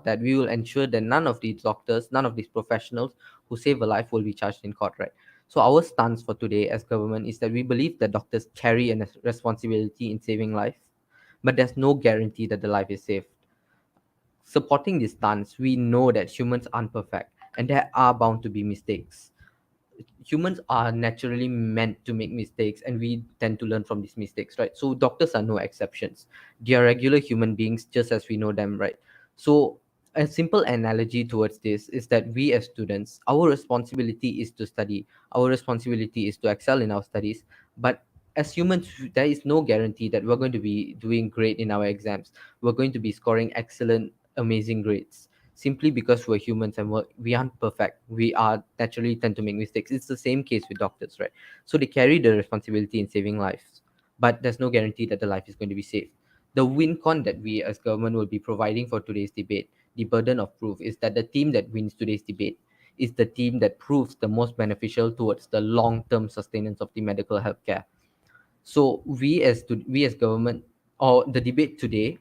that, we will ensure that none of these doctors, none of these professionals who save a life will be charged in court, right? So our stance for today as government is that we believe that doctors carry a responsibility in saving life, but there's no guarantee that the life is saved. Supporting this stance, we know that humans aren't perfect and there are bound to be mistakes. Humans are naturally meant to make mistakes and we tend to learn from these mistakes, right? So doctors are no exceptions. They are regular human beings just as we know them, right? So a simple analogy towards this is that we as students, our responsibility is to study, our responsibility is to excel in our studies, but as humans there is no guarantee that we're going to be doing great in our exams, we're going to be scoring excellent amazing grades, simply because we're humans and we aren't perfect. We are naturally tend to make mistakes. It's the same case with doctors, right? So they carry the responsibility in saving lives, but there's no guarantee that the life is going to be safe. The win con that we as government will be providing for today's debate, the burden of proof, is that the team that wins today's debate is the team that proves the most beneficial towards the long-term sustenance of the medical healthcare. So we as government, or the debate today,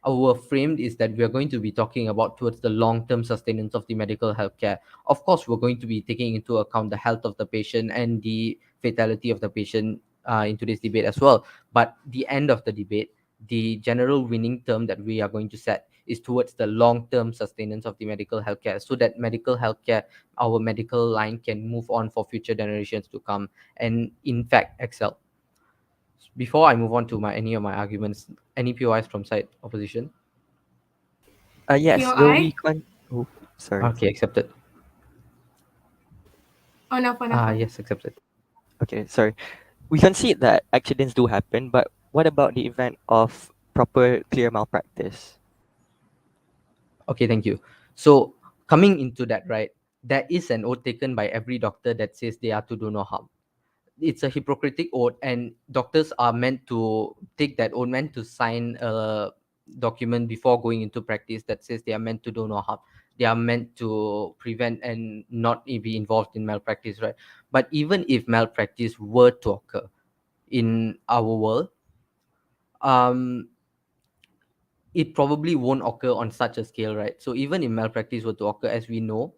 our framed is that we are going to be talking about towards the long-term sustenance of the medical healthcare. Of course, we're going to be taking into account the health of the patient and the fatality of the patient in today's debate as well. But the end of the debate, the general winning term that we are going to set is towards the long-term sustenance of the medical healthcare, so that medical healthcare, our medical line, can move on for future generations to come and in fact excel. Before I move on to my any of my arguments, any POIs from side opposition? Yes, well, we POI? can. Oh, sorry. Okay, accepted. Oh, no. Yes, accepted. Okay, sorry. We concede that accidents do happen, but what about the event of proper clear malpractice? Okay, thank you. So coming into that, right, there is an oath taken by every doctor that says they are to do no harm. It's a Hippocratic oath, and doctors are meant to take that oath, meant to sign a document before going into practice that says they are meant to do no harm. They are meant to prevent and not be involved in malpractice, right? But even if malpractice were to occur in our world, um, it probably won't occur on such a scale, right? So even if malpractice were to occur, as we know,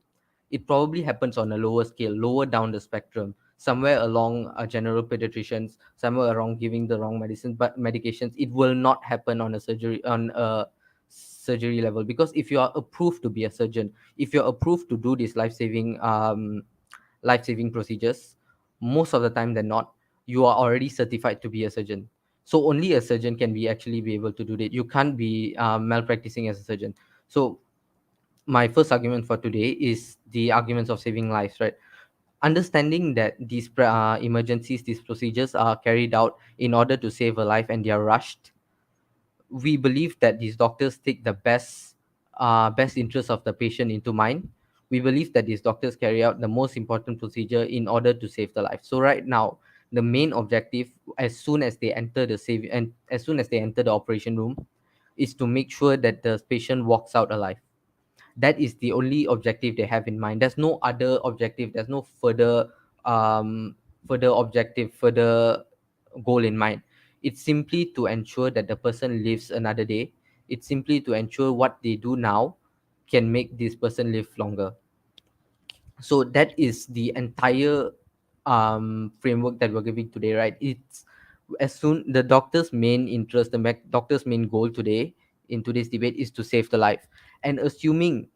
it probably happens on a lower scale, lower down the spectrum, somewhere along general pediatricians, somewhere around giving the wrong medicine, but medications. It will not happen on a surgery level, because if you are approved to be a surgeon, if you're approved to do these life-saving procedures, most of the time than not, you are already certified to be a surgeon. So only a surgeon can be actually be able to do that. You can't be malpracticing as a surgeon. So my first argument for today is the arguments of saving lives, right? Understanding that these emergencies, these procedures are carried out in order to save a life and they are rushed, we believe that these doctors take the best interest of the patient into mind. We believe that these doctors carry out the most important procedure in order to save the life. So right now, the main objective, as soon as they enter the save and as soon as they enter the operation room, is to make sure that the patient walks out alive. That is the only objective they have in mind. There's no other objective, there's no further objective, further goal in mind. It's simply to ensure that the person lives another day. It's simply to ensure what they do now can make this person live longer. So that is the entire framework that we're giving today, right? It's as soon the doctor's main interest, the doctor's main goal today in today's debate is to save the life. And assuming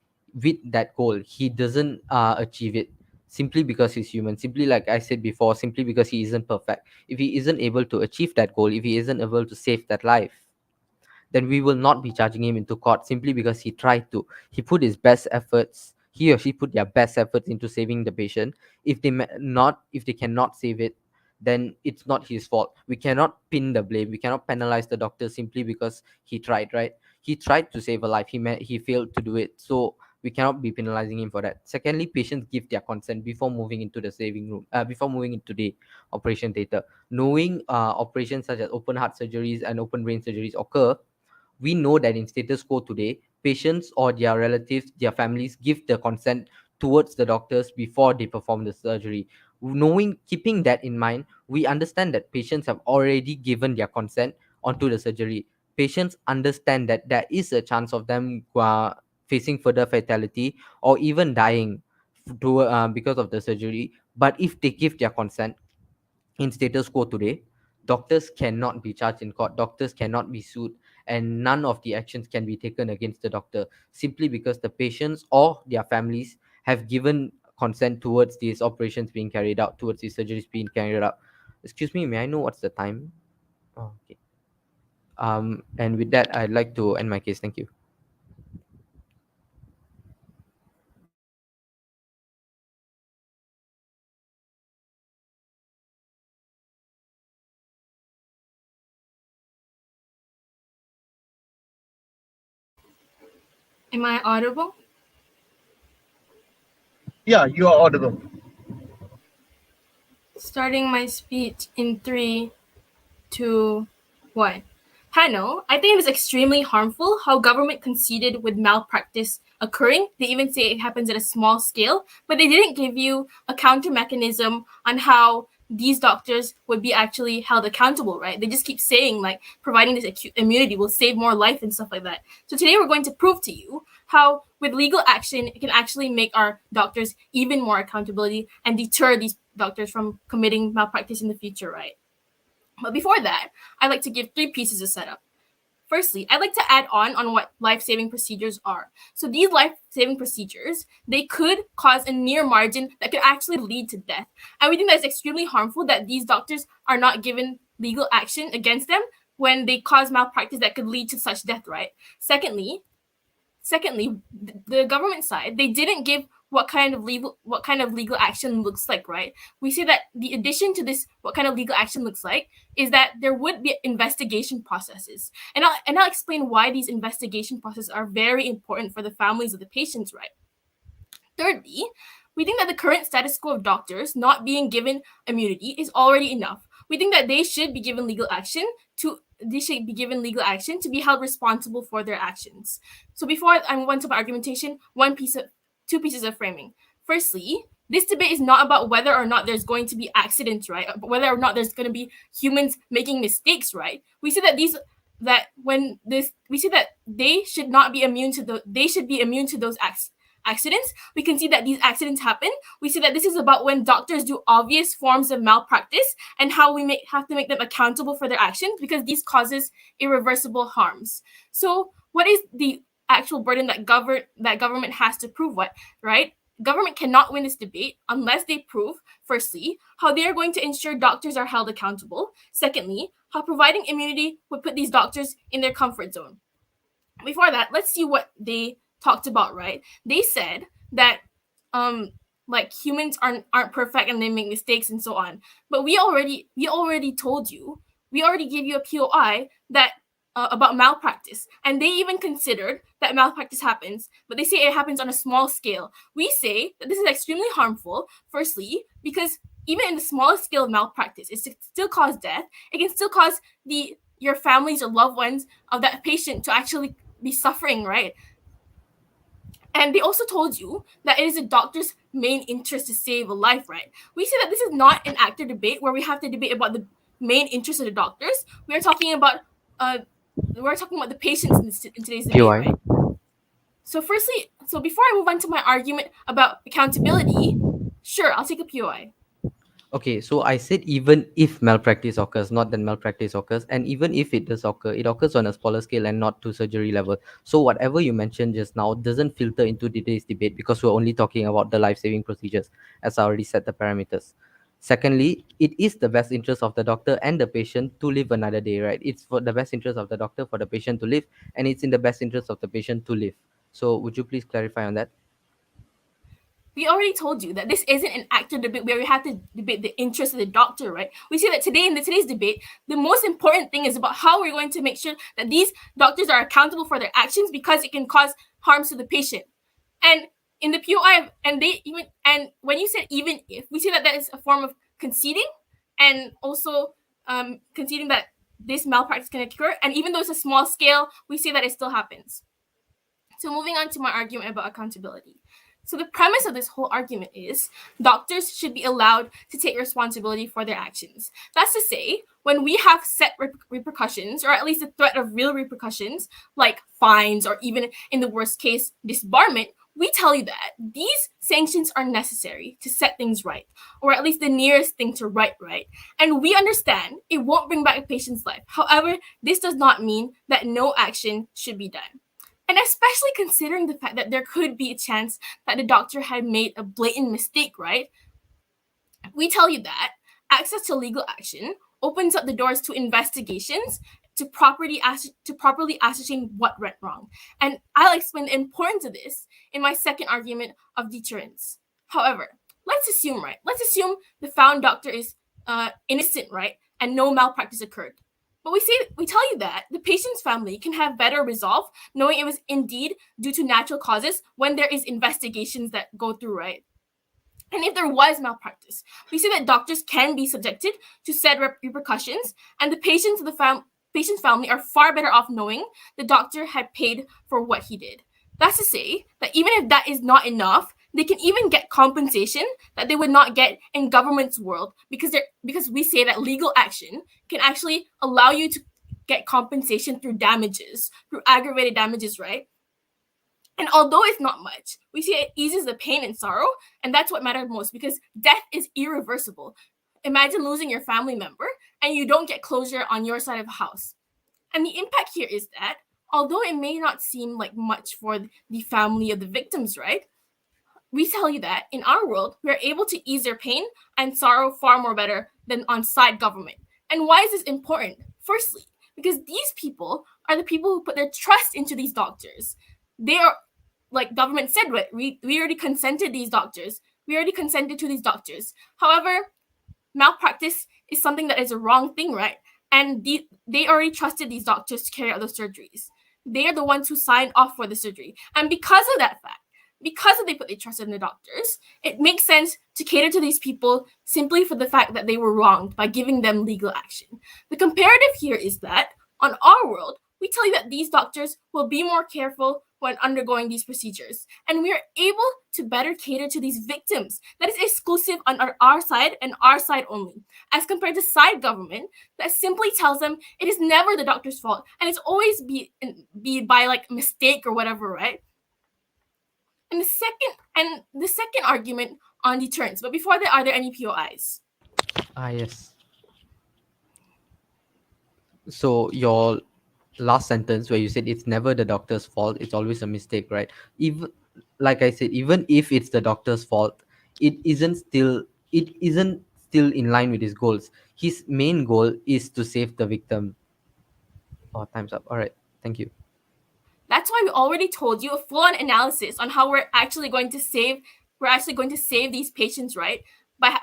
with that goal he doesn't achieve it, simply because he's human, simply like I said before, simply because he isn't perfect, if he isn't able to achieve that goal, if he isn't able to save that life, then we will not be charging him into court, simply because he put his best efforts, he or she put their best efforts into saving the patient. If they cannot save it, then it's not his fault. We cannot pin the blame, we cannot penalize the doctor simply because he tried, right? He tried to save a life, he failed to do it, so we cannot be penalizing him for that. Secondly, patients give their consent before moving into the saving room, before moving into the operation theater. Knowing operations such as open heart surgeries and open brain surgeries occur, we know that in status quo today, patients or their relatives, their families give the consent towards the doctors before they perform the surgery. Keeping that in mind, we understand that patients have already given their consent onto the surgery. Patients understand that there is a chance of them facing further fatality or even dying because of the surgery. But if they give their consent in status quo today, doctors cannot be charged in court, doctors cannot be sued, and none of the actions can be taken against the doctor simply because the patients or their families have given consent towards these operations being carried out, towards these surgeries being carried out. Excuse me, may I know what's the time? Oh, okay. And with that, I'd like to end my case. Thank you. Am I audible? Yeah, you are audible. Starting my speech in 3, 2, 1. Hano, I think it is extremely harmful how government conceded with malpractice occurring. They even say it happens at a small scale, but they didn't give you a counter mechanism on how these doctors would be actually held accountable, right? They just keep saying like providing this acute immunity will save more life and stuff like that. So today we're going to prove to you how with legal action it can actually make our doctors even more accountability and deter these doctors from committing malpractice in the future, right? But before that, I'd like to give 3 pieces of setup. Firstly, I'd like to add on what life-saving procedures are. So these life-saving procedures, they could cause a near margin that could actually lead to death. And we think that it's extremely harmful that these doctors are not given legal action against them when they cause malpractice that could lead to such death, right? Secondly, the government side, they didn't give what kind of legal action looks like, right? We say that the addition to this, what kind of legal action looks like, is that there would be investigation processes, and I'll explain why these investigation processes are very important for the families of the patients, right? Thirdly, we think that the current status quo of doctors not being given immunity is already enough. We think that they should be given legal action to be held responsible for their actions. So before I move on to my argumentation, 2 pieces of framing. Firstly, this debate is not about whether or not there's going to be accidents, right? But whether or not there's going to be humans making mistakes, right? We see that they should not be immune to they should be immune to those accidents. We can see that these accidents happen. We see that this is about when doctors do obvious forms of malpractice and how we have to make them accountable for their actions because these causes irreversible harms. So what is the actual burden that government has to prove what, right? Government cannot win this debate unless they prove, firstly, how they are going to ensure doctors are held accountable. Secondly, how providing immunity would put these doctors in their comfort zone. Before that, let's see what they talked about, right? They said that like humans aren't perfect and they make mistakes and so on. But we already told you, we already gave you a POI that about malpractice, and they even considered that malpractice happens, but they say it happens on a small scale. We say that this is extremely harmful, firstly, because even in the smallest scale of malpractice, it still cause death. It can still cause your families or loved ones of that patient to actually be suffering, right? And they also told you that it is a doctor's main interest to save a life, right? We say that this is not an active debate where we have to debate about the main interest of the doctors. We're talking about the patients in today's debate, POI. right? So before I move on to my argument about accountability, sure, I'll take a POI. Okay, so I said even if malpractice occurs, not that malpractice occurs, and even if it does occur, it occurs on a smaller scale and not to surgery level. So whatever you mentioned just now doesn't filter into today's debate because we're only talking about the life-saving procedures, as I already set the parameters. Secondly, it is the best interest of the doctor and the patient to live another day, right? It's for the best interest of the doctor for the patient to live, and it's in the best interest of the patient to live. So would you please clarify on that? We already told you that this isn't an active debate where we have to debate the interest of the doctor, right? We see that today in today's debate, the most important thing is about how we're going to make sure that these doctors are accountable for their actions because it can cause harms to the patient. And in the POI, and when you said even if, we see that that is a form of conceding, and also conceding that this malpractice can occur. And even though it's a small scale, we see that it still happens. So moving on to my argument about accountability. So the premise of this whole argument is doctors should be allowed to take responsibility for their actions. That's to say, when we have set repercussions, or at least a threat of real repercussions, like fines or even in the worst case, disbarment, we tell you that these sanctions are necessary to set things right, or at least the nearest thing to right. And we understand it won't bring back a patient's life. However, this does not mean that no action should be done. And especially considering the fact that there could be a chance that the doctor had made a blatant mistake, right? We tell you that access to legal action opens up the doors to investigations to properly ascertain what went wrong. And I'll explain the importance of this in my second argument of deterrence. However, let's assume the found doctor is innocent, right? And no malpractice occurred. But we tell you that the patient's family can have better resolve knowing it was indeed due to natural causes when there is investigations that go through, right? And if there was malpractice, we say that doctors can be subjected to said repercussions, and the patient's family are far better off knowing the doctor had paid for what he did. That's to say that even if that is not enough, they can even get compensation that they would not get in government's world because we say that legal action can actually allow you to get compensation through aggravated damages, right? And although it's not much, we see it eases the pain and sorrow, and that's what matters most because death is irreversible. Imagine losing your family member and you don't get closure on your side of the house. And the impact here is that although it may not seem like much for the family of the victims, right? We tell you that in our world, we are able to ease their pain and sorrow far more better than on side government. And why is this important? Firstly, because these people are the people who put their trust into these doctors. They are, like government said, we already consented to these doctors. However, malpractice is something that is a wrong thing, right? And they already trusted these doctors to carry out those surgeries. They are the ones who signed off for the surgery. And because of that fact, because they put their trust in the doctors, it makes sense to cater to these people simply for the fact that they were wronged by giving them legal action. The comparative here is that on our world, we tell you that these doctors will be more careful when undergoing these procedures, and we are able to better cater to these victims. That is exclusive on our side and our side only, as compared to side government that simply tells them it is never the doctor's fault and it's always be by like mistake or whatever, right? And the second argument on deterrence. But before that, are there any POIs? Yes. So your last sentence where you said it's never the doctor's fault, it's always a mistake, right? Even like I said, even if it's the doctor's fault, it isn't still in line with his goals. His main goal is to save the victim. Oh, time's up. All right. Thank you. That's why we already told you a full-on analysis on how we're actually going to save these patients, right?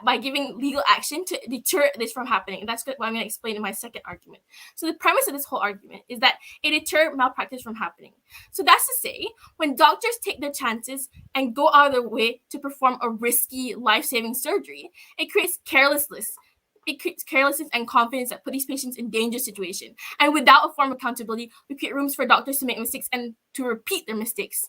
By giving legal action to deter this from happening. And that's what I'm going to explain in my second argument. So the premise of this whole argument is that it deters malpractice from happening. So that's to say, when doctors take their chances and go out of their way to perform a risky, life-saving surgery, it creates carelessness and confidence that put these patients in dangerous situation. And without a form of accountability, we create rooms for doctors to make mistakes and to repeat their mistakes.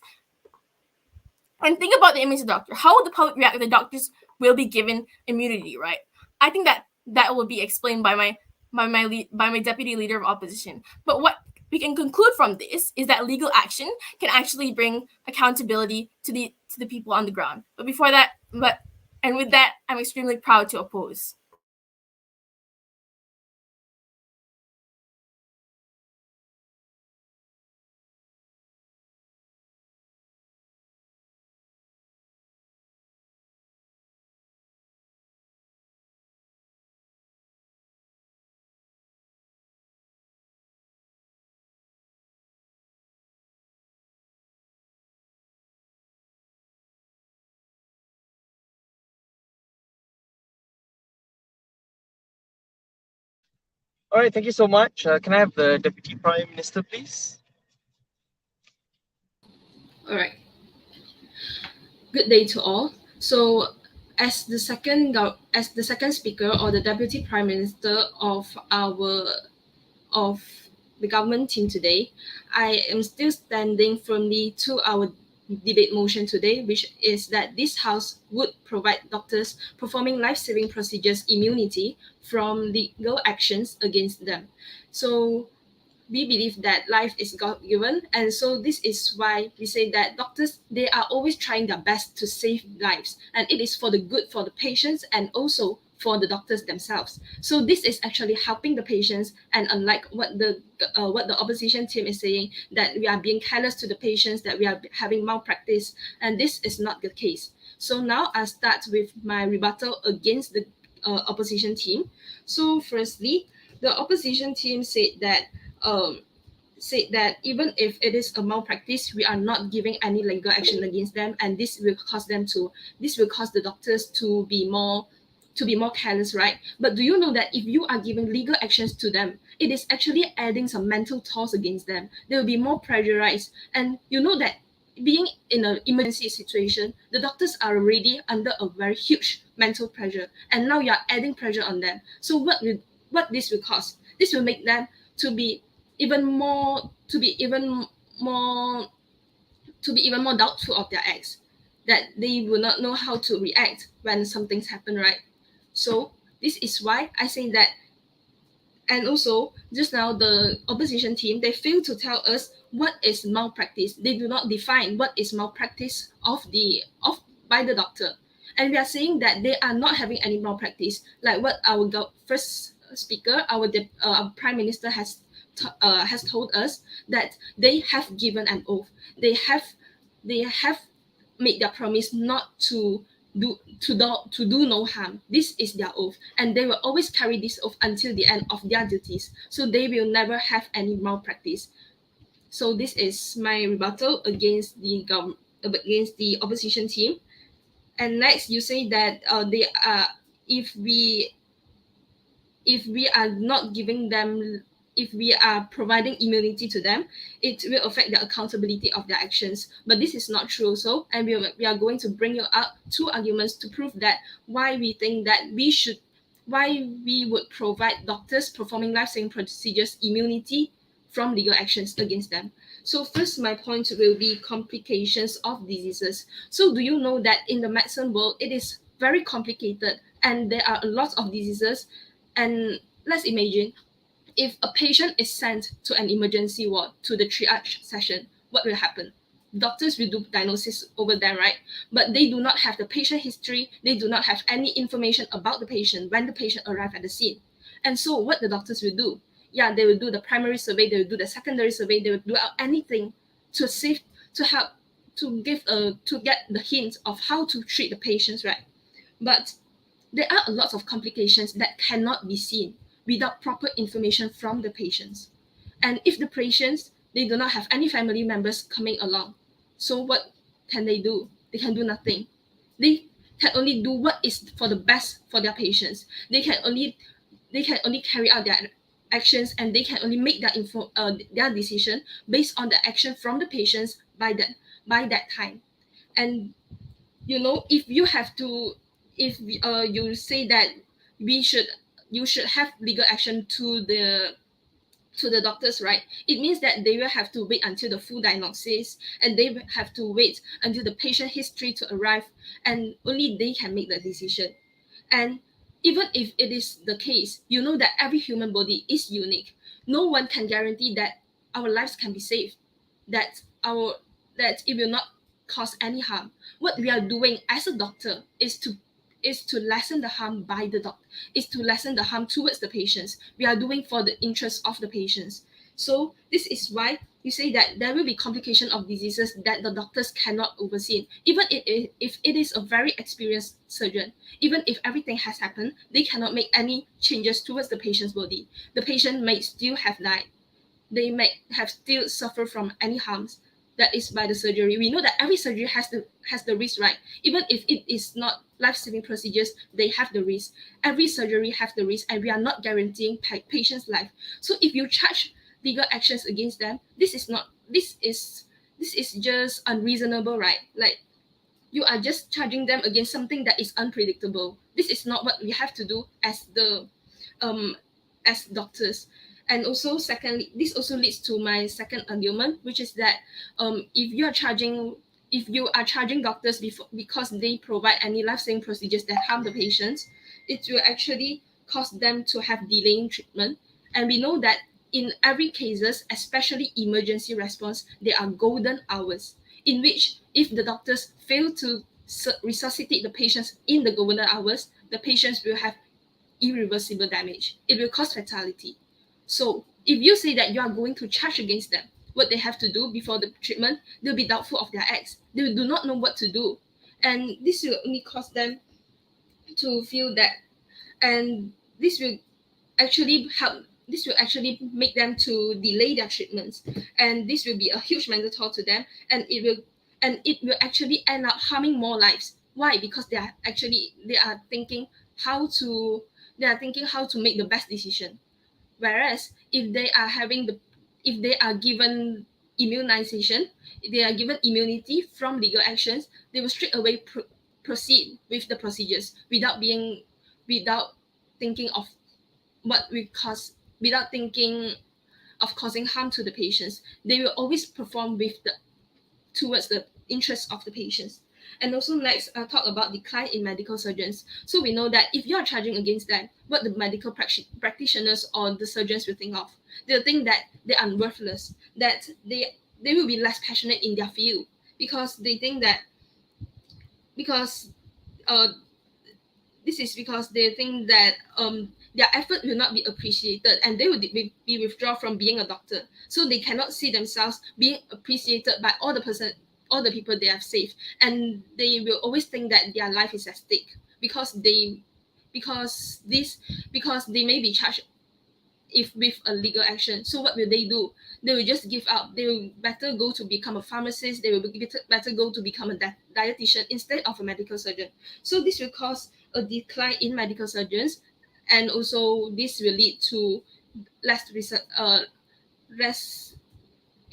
And think about the image of the doctor. How will the public react if the doctors will be given immunity, right? I think that will be explained by my deputy leader of opposition. But what we can conclude from this is that legal action can actually bring accountability to the people on the ground. But with that, I'm extremely proud to oppose. All right, thank you so much. Can I have the Deputy Prime Minister, please? All right. Good day to all. So, as the second speaker or the Deputy Prime Minister of the government team today, I am still standing firmly to our debate motion today, which is that this House would provide doctors performing life-saving procedures immunity from legal actions against them. So we believe that life is God-given, and so this is why we say that doctors, they are always trying their best to save lives, and it is for the good for the patients and also for the doctors themselves. So this is actually helping the patients, and unlike what the opposition team is saying, that we are being careless to the patients, that we are having malpractice, and this is not the case. So now I'll start with my rebuttal against the opposition team. So firstly, the opposition team um, said that even if it is a malpractice, we are not giving any legal action against them, and this will cause the doctors to be more careless, right? But do you know that if you are giving legal actions to them, it is actually adding some mental toll against them. They will be more pressurized, and you know that being in an emergency situation, the doctors are already under a very huge mental pressure, and now you are adding pressure on them. So what this will cause? This will make them to be even more more doubtful of their acts, that they will not know how to react when something's happen, right? So this is why I say that. And also, just now the opposition team, they fail to tell us what is malpractice. They do not define what is malpractice of by the doctor, and we are saying that they are not having any malpractice, like what our first speaker, our prime minister has told us, that they have given an oath. They have made their promise not to do no harm. This is their oath, and they will always carry this oath until the end of their duties. So they will never have any malpractice. So this is my rebuttal against the opposition team. And next, you say that they are if we are not giving them if we are providing immunity to them, it will affect the accountability of their actions. But this is not true also, and we are going to bring you up two arguments to prove that why we think that why we would provide doctors performing life-saving procedures immunity from legal actions against them. So first, my point will be complications of diseases. So do you know that in the medicine world, it is very complicated, and there are a lot of diseases. And let's imagine if a patient is sent to an emergency ward to the triage session, what will happen? Doctors will do diagnosis over there, right? But they do not have the patient history. They do not have any information about the patient when the patient arrived at the scene. And so what the doctors will do? Yeah, they will do the primary survey, they will do the secondary survey, they will do anything to help to get the hint of how to treat the patients, right? But there are a lot of complications that cannot be seen without proper information from the patients. And if the patients, they do not have any family members coming along, so what can they do? They can do nothing. They can only do what is for the best for their patients. They can only carry out their actions, and they can only make their decision based on the action from the patients by that time. And you know, if you have to if you say that you should have legal action to the doctors, right? It means that they will have to wait until the full diagnosis, and they will have to wait until the patient history to arrive, and only they can make the decision. And even if it is the case, you know that every human body is unique. No one can guarantee that our lives can be saved, that it will not cause any harm. What we are doing as a doctor is to lessen the harm is to lessen the harm towards the patients. We are doing for the interest of the patients. So this is why you say that there will be complication of diseases that the doctors cannot oversee. Even if it is a very experienced surgeon, even if everything has happened, they cannot make any changes towards the patient's body. The patient may still have died. They may have still suffered from any harms that is by the surgery. We know that every surgery has the risk, right? Even if it is not life-saving procedures, they have the risk. Every surgery have the risk, and we are not guaranteeing patient's life. So if you charge legal actions against them, this is just unreasonable, right? Like, you are just charging them against something that is unpredictable. This is not what we have to do as doctors. And also, secondly, this also leads to my second argument, which is that if if you are charging doctors because they provide any life-saving procedures that harm the patients, it will actually cause them to have delay in treatment. And we know that in every cases, especially emergency response, there are golden hours in which if the doctors fail to resuscitate the patients in the golden hours, the patients will have irreversible damage. It will cause fatality. So if you say that you are going to charge against them, what they have to do before the treatment, they'll be doubtful of their acts. They do not know what to do. And this will only cause them to feel that, and this will actually help, this will actually make them to delay their treatments. And this will be a huge mental toll to them, and it will actually end up harming more lives. Why? Because they are thinking how to make the best decision. Whereas if they are given immunization, if they are given immunity from legal actions, they will straight away proceed with the procedures without thinking of what will cause without thinking of causing harm to the patients. They will always perform towards the interests of the patients. And also next, I'll talk about decline in medical surgeons. So we know that if you are charging against them, what the medical practitioners or the surgeons will think of, they'll think that they are worthless, that they will be less passionate in their field, because they think that because uh, this is because they think that their effort will not be appreciated, and they will be withdrawn from being a doctor. So they cannot see themselves being appreciated by all the people they have saved, and they will always think that their life is at stake because they may be charged if with a legal action. So what will they do? They will just give up. They will better go to become a pharmacist. They will better go to become a dietitian instead of a medical surgeon. So this will cause a decline in medical surgeons, and also this will lead to less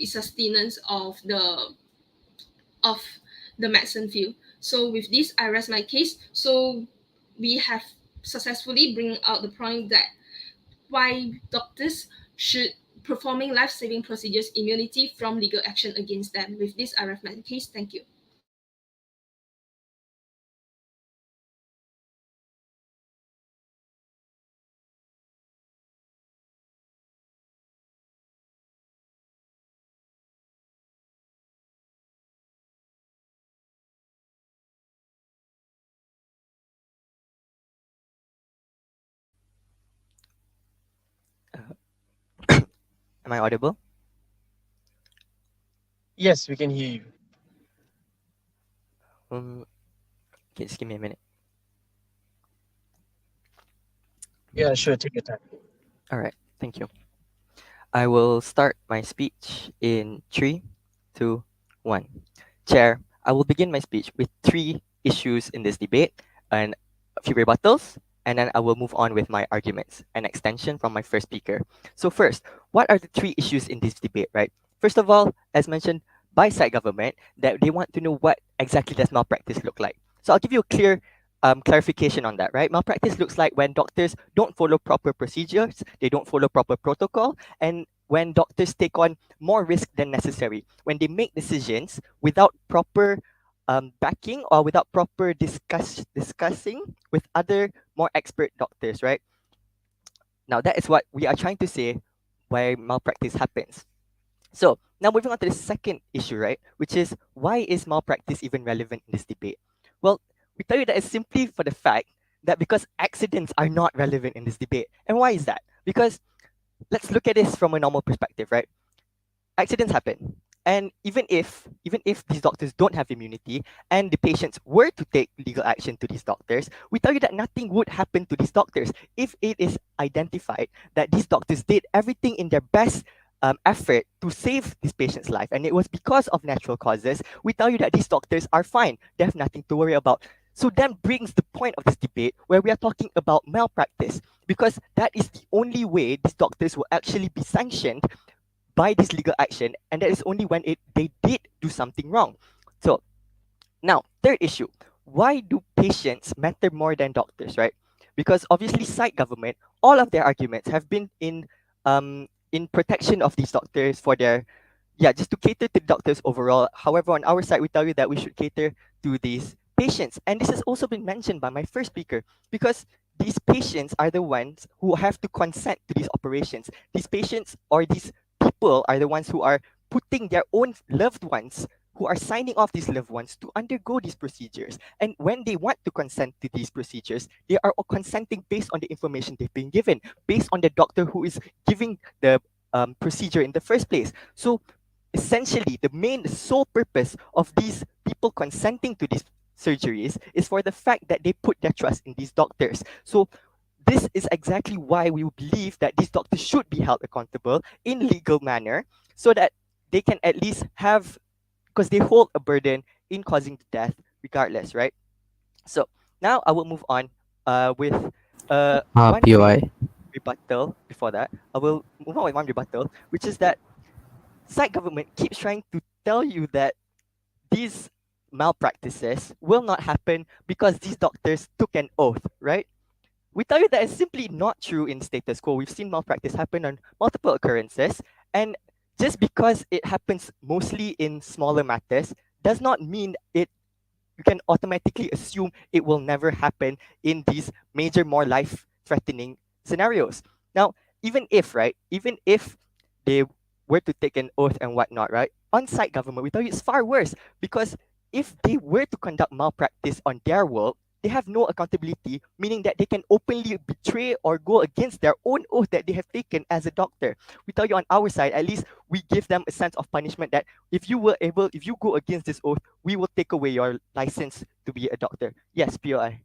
sustenance of the medicine field. So with this, I rest my case. So we have successfully bring out the point that why doctors should performing life-saving procedures immunity from legal action against them. With this, I rest my case. Thank you. Am I audible? Yes, we can hear you. Um, okay, just give me a minute. Yeah, sure. Take your time. All right, thank you. I will start my speech in 3, 2, 1. Chair, I will begin my speech with 3 issues in this debate and a few rebuttals, and then I will move on with my arguments, an extension from my first speaker. So first, what are the 3 issues in this debate, right? First of all, as mentioned by side government, that they want to know what exactly does malpractice look like. So I'll give you a clear clarification on that, right? Malpractice looks like when doctors don't follow proper procedures, they don't follow proper protocol, and when doctors take on more risk than necessary, when they make decisions without proper backing or without proper discussing with other more expert doctors, right? Now that is what we are trying to say where malpractice happens. So now moving on to the second issue, right, which is why is malpractice even relevant in this debate? Well, we tell you that it's simply for the fact that because accidents are not relevant in this debate. And why is that? Because let's look at this from a normal perspective, right? Accidents happen. And even if these doctors don't have immunity and the patients were to take legal action to these doctors, we tell you that nothing would happen to these doctors if it is identified that these doctors did everything in their best effort to save this patient's life, and it was because of natural causes. We tell you that these doctors are fine; they have nothing to worry about. So then brings the point of this debate where we are talking about malpractice, because that is the only way these doctors will actually be sanctioned by this legal action, and that is only when they did do something wrong. So now, third issue, why do patients matter more than doctors, right? Because obviously, side government, all of their arguments have been in protection of these doctors for their just to cater to doctors overall. However, on our side, we tell you that we should cater to these patients. And this has also been mentioned by my first speaker, because these patients are the ones who have to consent to these operations. These patients or these people are the ones who are putting their own loved ones, who are signing off these loved ones to undergo these procedures. And when they want to consent to these procedures, they are all consenting based on the information they've been given, based on the doctor who is giving the procedure in the first place. So essentially, the main sole purpose of these people consenting to these surgeries is for the fact that they put their trust in these doctors. So this is exactly why we believe that these doctors should be held accountable in legal manner, so that they can at least have, because they hold a burden in causing the death regardless, right? So now I will move on with one POI. rebuttal. Before that, I will move on with one rebuttal, which is that side government keeps trying to tell you that these malpractices will not happen because these doctors took an oath, right? We tell you that is simply not true in status quo. We've seen malpractice happen on multiple occurrences, and just because it happens mostly in smaller matters does not mean it you can automatically assume it will never happen in these major, more life-threatening scenarios. Now, even if they were to take an oath and whatnot, right? On-site government, we tell you it's far worse, because if they were to conduct malpractice on their world, they have no accountability, meaning that they can openly betray or go against their own oath that they have taken as a doctor. We tell you on our side, at least we give them a sense of punishment that if you go against this oath, we will take away your license to be a doctor. Yes, POI.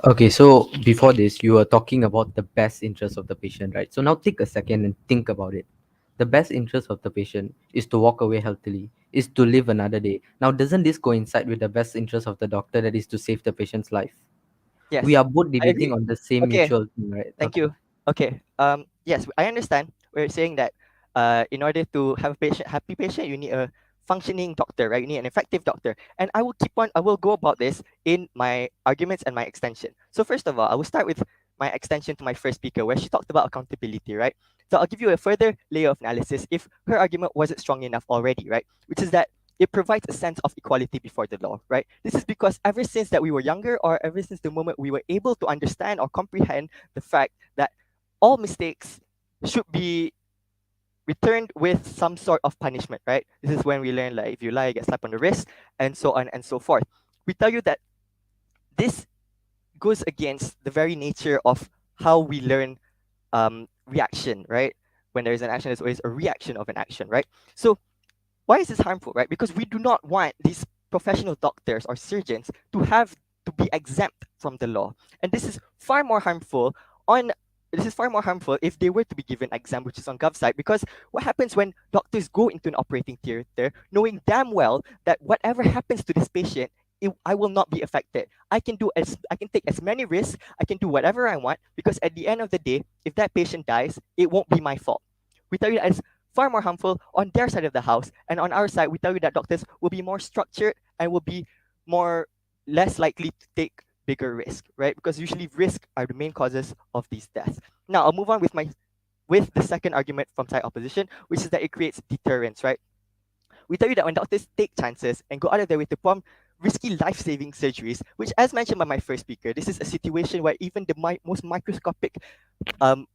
Okay, so before this, you were talking about the best interest of the patient, right? So now take a second and think about it. The best interest of the patient is to walk away healthily, is to live another day. Now, doesn't this coincide with the best interest of the doctor, that is to save the patient's life? We Yes, are both I debating agree. on the same Okay, mutual thing, right? thank Okay. you. Okay. Yes, I understand. We're saying that in order to have a happy patient, you need a functioning doctor, right? You need an effective doctor. And I will go about this in my arguments and my extension. So first of all, I will start with my extension to my first speaker, where she talked about accountability, right? So I'll give you a further layer of analysis if her argument wasn't strong enough already, right? Which is that it provides a sense of equality before the law, right? This is because ever since that we were younger, or ever since the moment we were able to understand or comprehend the fact that all mistakes should be returned with some sort of punishment, right? This is when we learn, like, if you lie, you get slapped on the wrist, and so on and so forth. We tell you that this goes against the very nature of how we learn reaction, right? When there is an action, there's always a reaction of an action, right? So why is this harmful, right? Because we do not want these professional doctors or surgeons to have to be exempt from the law. And this is far more harmful if they were to be given exam, which is on GovSite, because what happens when doctors go into an operating theater knowing damn well that whatever happens to this patient, I will not be affected. I can take as many risks, I can do whatever I want, because at the end of the day, if that patient dies, it won't be my fault. We tell you that it's far more harmful on their side of the house, and on our side, we tell you that doctors will be more structured and will be less likely to take bigger risk, right? Because usually risk are the main causes of these deaths. Now I'll move on with the second argument from side opposition, which is that it creates deterrence, right? We tell you that when doctors take chances and go out of their way to perform risky life-saving surgeries, which, as mentioned by my first speaker, this is a situation where even the most microscopic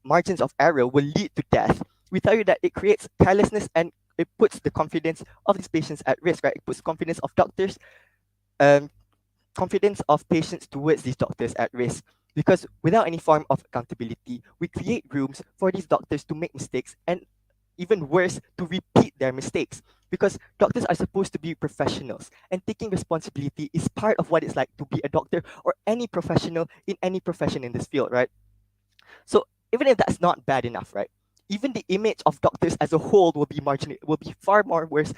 margins of error will lead to death. We tell you that it creates carelessness, and it puts the confidence of these patients at risk, right? It puts confidence of doctors, um, confidence of patients towards these doctors at risk. Because without any form of accountability, we create rooms for these doctors to make mistakes, and even worse, to repeat their mistakes. Because doctors are supposed to be professionals, and taking responsibility is part of what it's like to be a doctor or any professional in any profession in this field, right? So even if that's not bad enough, right? Even the image of doctors as a whole will be far more worse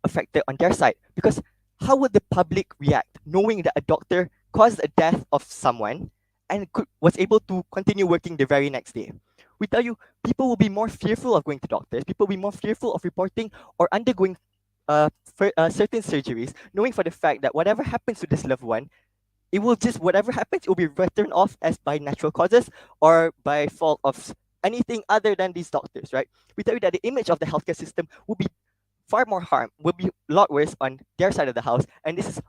affected on their side, because how would the public react knowing that a doctor caused the death of someone and was able to continue working the very next day? We tell you, people will be more fearful of going to doctors. People will be more fearful of reporting or undergoing certain surgeries, knowing for the fact that whatever happens to this loved one, whatever happens, it will be written off as by natural causes or by fault of anything other than these doctors, right? We tell you that the image of the healthcare system will be far more harm, will be a lot worse on their side of the house. And this is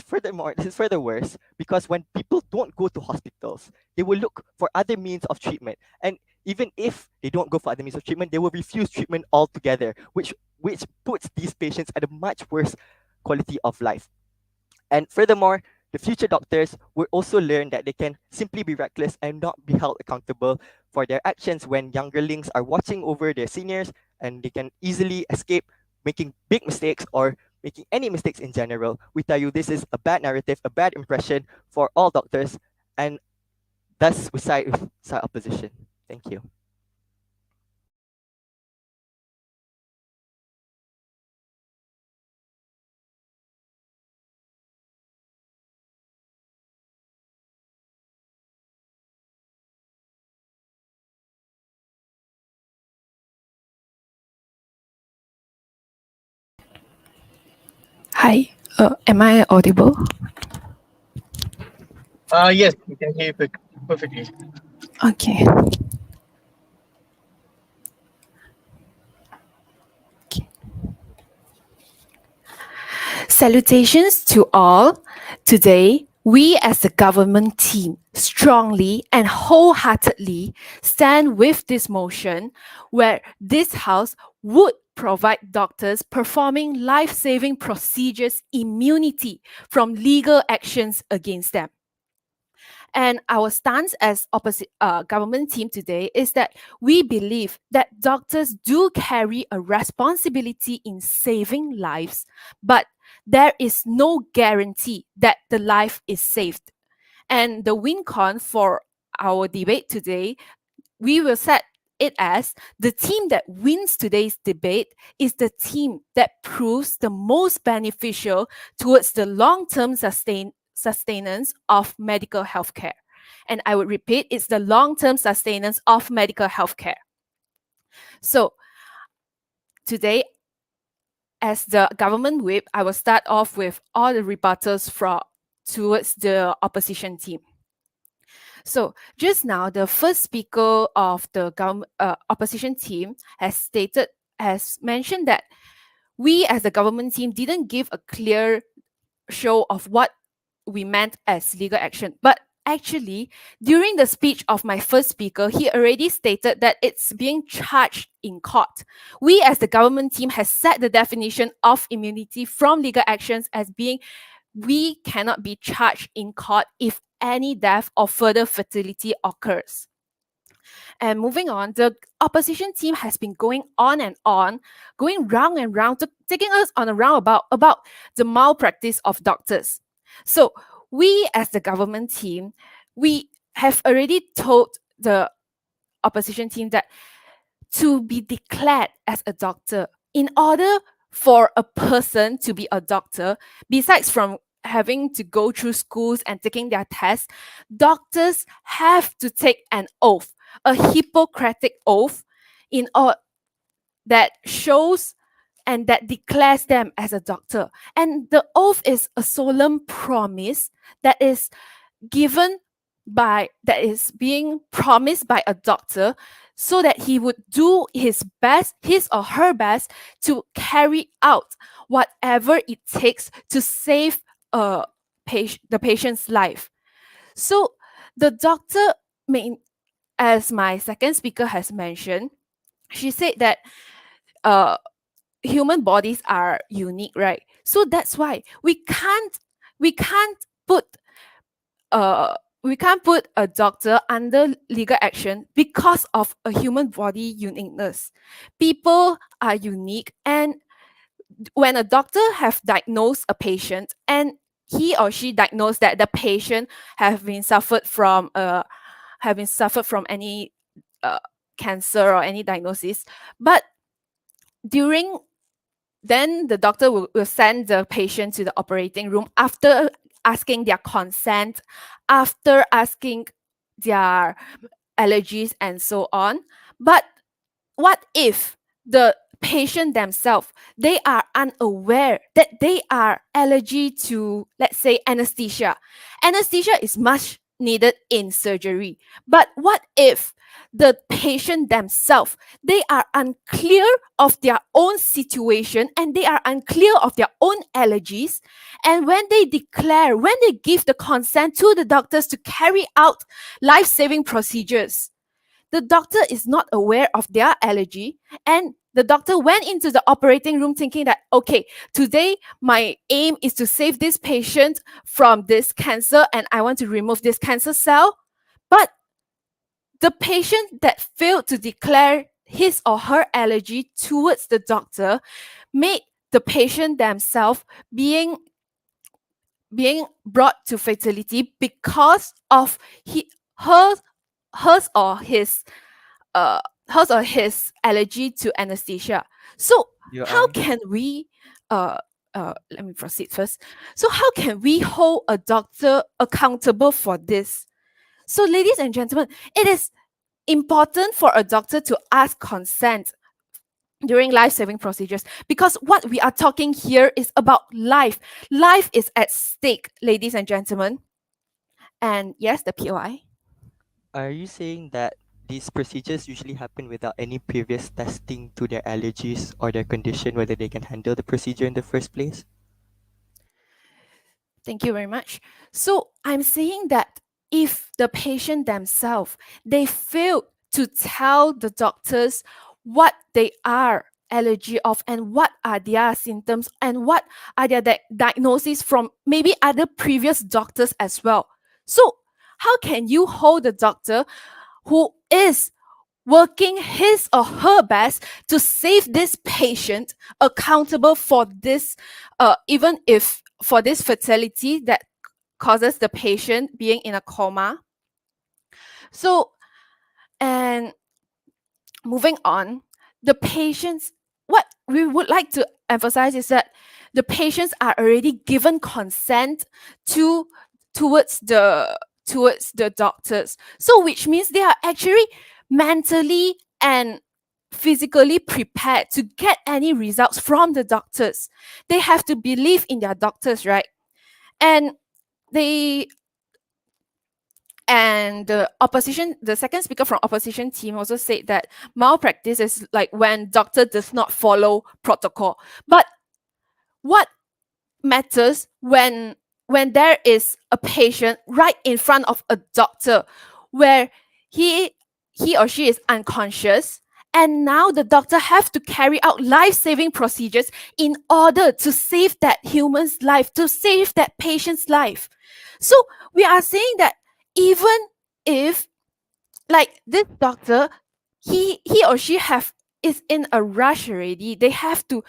further worse because when people don't go to hospitals, they will look for other means of treatment. And even if they don't go for other means of treatment, they will refuse treatment altogether, which puts these patients at a much worse quality of life. And furthermore, the future doctors will also learn that they can simply be reckless and not be held accountable for their actions when youngerlings are watching over their seniors, and they can easily escape making big mistakes or making any mistakes in general. We tell you this is a bad narrative, a bad impression for all doctors, and thus we side with side opposition. Thank you. Hi, am I audible? Yes, we can hear you perfectly. Okay. Okay. Salutations to all. Today, we as the government team strongly and wholeheartedly stand with this motion where this House would provide doctors performing life-saving procedures immunity from legal actions against them. And our stance as opposite government team today is that we believe that doctors do carry a responsibility in saving lives, but there is no guarantee that the life is saved. And the win con for our debate today, we will set it as the team that wins today's debate is the team that proves the most beneficial towards the long-term sustenance of medical healthcare. And I would repeat, it's the long-term sustenance of medical healthcare. So today, as the government whip, I will start off with all the rebuttals towards the opposition team. So just now, the first speaker of the opposition team has mentioned that we as the government team didn't give a clear show of what we meant as legal action. But actually, during the speech of my first speaker, he already stated that it's being charged in court. We as the government team has set the definition of immunity from legal actions as being we cannot be charged in court if any death or further fatality occurs. And moving on, the opposition team has been going on, going round and round, taking us on a roundabout about the malpractice of doctors. So we as the government team, we have already told the opposition team that to be declared as a doctor, in order for a person to be a doctor, besides from having to go through schools and taking their tests, doctors have to take an oath, a Hippocratic oath, that shows and that declares them as a doctor. And the oath is a solemn promise that is being promised by a doctor so that he would do his or her best, to carry out whatever it takes to save the patient's life. So the doctor as my second speaker has mentioned, she said that human bodies are unique, right? So that's why we can't put a doctor under legal action because of a human body uniqueness. People are unique, and when a doctor have diagnosed a patient and he or she diagnosed that the patient have been suffered from any cancer or any diagnosis, but then the doctor will send the patient to the operating room after asking their consent, after asking their allergies and so on. But what if the patient themselves, they are unaware that they are allergic to, let's say, anesthesia? Anesthesia is much needed in surgery. But what if the patient themselves, they are unclear of their own situation and they are unclear of their own allergies. And when they declare, when they give the consent to the doctors to carry out life-saving procedures, the doctor is not aware of their allergy, and the doctor went into the operating room thinking that, okay, today my aim is to save this patient from this cancer and I want to remove this cancer cell. But the patient that failed to declare his or her allergy towards the doctor made the patient themselves being brought to fatality because of her hers or his uh hers or his allergy to anesthesia. So Your how Honor. can we let me proceed first. So how can we hold a doctor accountable for this? So ladies and gentlemen, it is important for a doctor to ask consent during life-saving procedures, because what we are talking here is about life. Life is at stake, ladies and gentlemen. And yes, the POI. Are you saying that these procedures usually happen without any previous testing to their allergies or their condition, whether they can handle the procedure in the first place? Thank you very much. So I'm saying that if the patient themselves, they fail to tell the doctors what they are allergy of and what are their symptoms and what are their diagnoses from maybe other previous doctors as well. So how can you hold the doctor who is working his or her best to save this patient accountable for this, even if for this fatality that causes the patient being in a coma? So, and moving on, the patients, what we would like to emphasize is that the patients are already given consent to towards the towards the doctors. So which means they are actually mentally and physically prepared to get any results from the doctors. They have to believe in their doctors, right? And they and the second speaker from opposition team also said that malpractice is like when doctor does not follow protocol. But what matters when there is a patient right in front of a doctor where he he or she is unconscious, and now the doctor have to carry out life-saving procedures in order to save that human's life, to save that patient's life. So we are saying that even if, like, this doctor, he or she have is in a rush already, they have to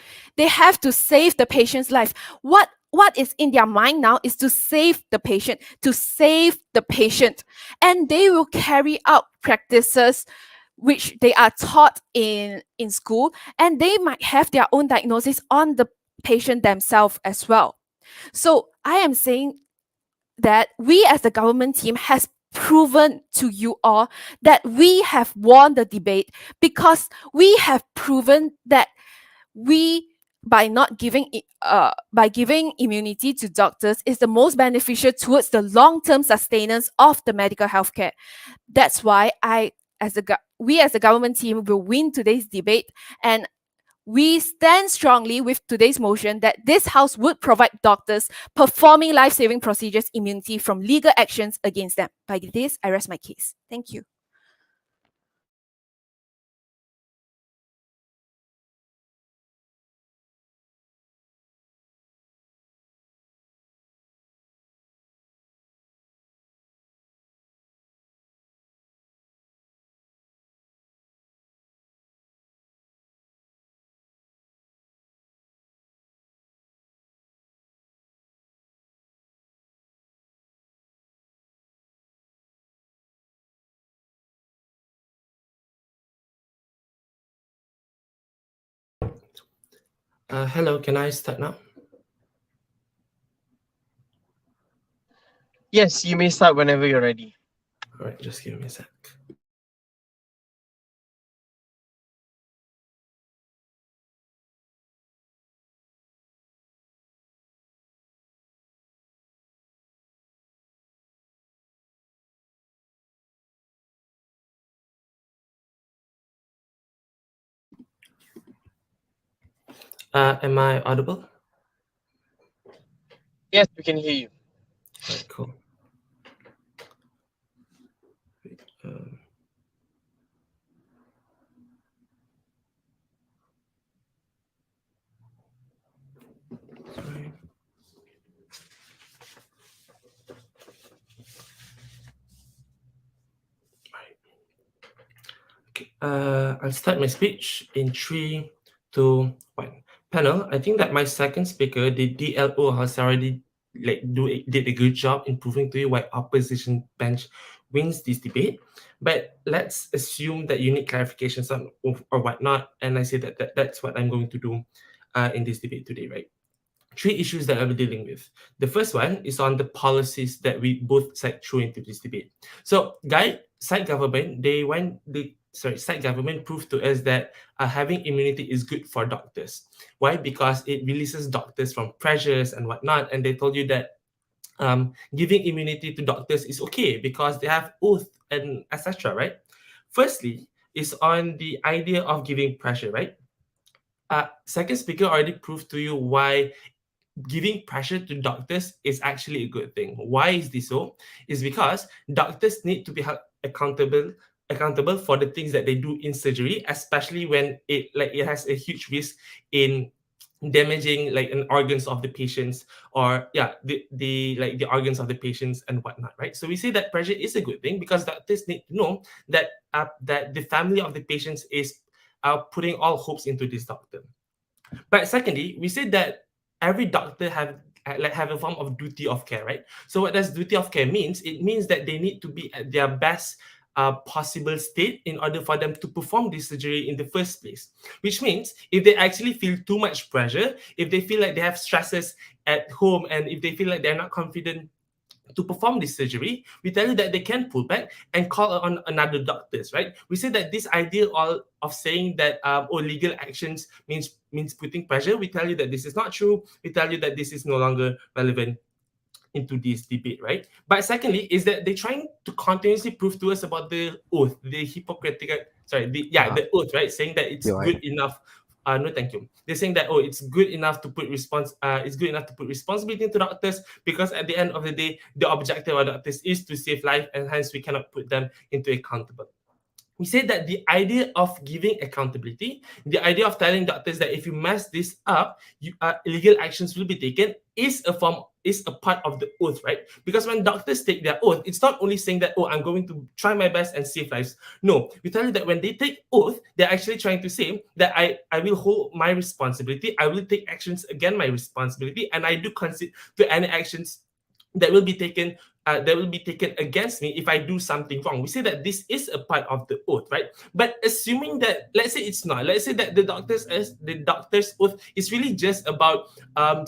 save the patient's life. What is in their mind now is to save the patient, to save the patient, and they will carry out practices which they are taught in school, and they might have their own diagnosis on the patient themselves as well. So I am saying that we as the government team has proven to you all that we have won the debate, because we have proven that we, by not giving by giving immunity to doctors, is the most beneficial towards the long-term sustenance of the medical healthcare. That's why we as the government team will win today's debate, and we stand strongly with today's motion that this House would provide doctors performing life-saving procedures immunity from legal actions against them. By this, I rest my case. Thank you. Hello, can I start now? Yes, you may start whenever you're ready. All right, just give me a sec. Am I audible? Yes, we can hear you. Right, cool. Wait, sorry. Right. Okay, I'll start my speech in 3, 2, 1. Panel, I think that my second speaker, the DLO, has already did a good job in proving to you why opposition bench wins this debate. But let's assume that you need clarifications on or whatnot, and I say that's what I'm going to do in this debate today, right? Three issues that I'll be dealing with. The first one is on the policies that we both side threw into this debate. So, side government, side government proved to us that having immunity is good for doctors. Why? Because it releases doctors from pressures and whatnot, and they told you that giving immunity to doctors is okay because they have oath and etc. Right? Firstly, is on the idea of giving pressure. Right? Second speaker already proved to you why giving pressure to doctors is actually a good thing. Why is this so? Is because doctors need to be held accountable for the things that they do in surgery, especially when it has a huge risk in damaging an organs of the patients, or the organs of the patients and whatnot, right? So we say that pressure is a good thing because doctors need to know that the family of the patients is putting all hopes into this doctor. But secondly, we said that every doctor have a form of duty of care, right? So what does duty of care means? It means that they need to be at their best possible state in order for them to perform this surgery in the first place. Which means if they actually feel too much pressure, if they feel like they have stresses at home, and if they feel like they're not confident to perform this surgery, we tell you that they can pull back and call on another doctors, right? We say that this idea of saying that legal actions means putting pressure. We tell you that this is not true. We tell you that this is no longer relevant into this debate, right? But secondly, is that they're trying to continuously prove to us about the oath, the hypocritical, the oath, right? Saying that it's You're right. good enough. No, thank you. They're saying that it's good enough to put it's good enough to put responsibility into doctors because at the end of the day, the objective of doctors is to save life, and hence we cannot put them into accountable. We say that the idea of giving accountability, the idea of telling doctors that if you mess this up, legal actions will be taken, is a part of the oath, right? Because when doctors take their oath, it's not only saying that, I'm going to try my best and save lives. No, we tell you that when they take oath, they're actually trying to say that I will hold my responsibility, I will take actions against my responsibility, and I do concede to any actions that will be taken against me if I do something wrong. We say that this is a part of the oath, right? But assuming that, let's say it's not, let's say that the doctor's oath is really just about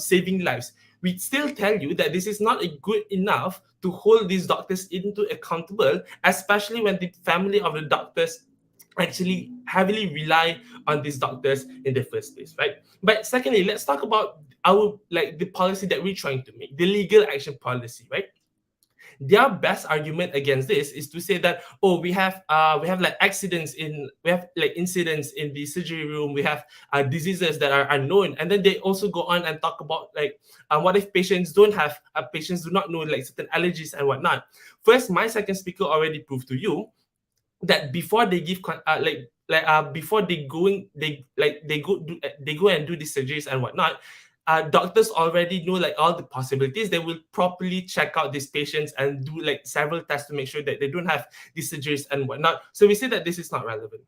saving lives. We still tell you that this is not a good enough to hold these doctors into accountable, especially when the family of the doctors actually heavily rely on these doctors in the first place, right? But secondly, let's talk about the policy that we're trying to make, the legal action policy, right? Their best argument against this is to say that we have incidents in the surgery room, we have diseases that are unknown, and then they also go on and talk about what if patients do not know certain allergies and whatnot. First, my second speaker already proved to you that before they give before they go and do these surgeries and whatnot, doctors already know all the possibilities. They will properly check out these patients and do several tests to make sure that they don't have these surgeries and whatnot. So we say that this is not relevant.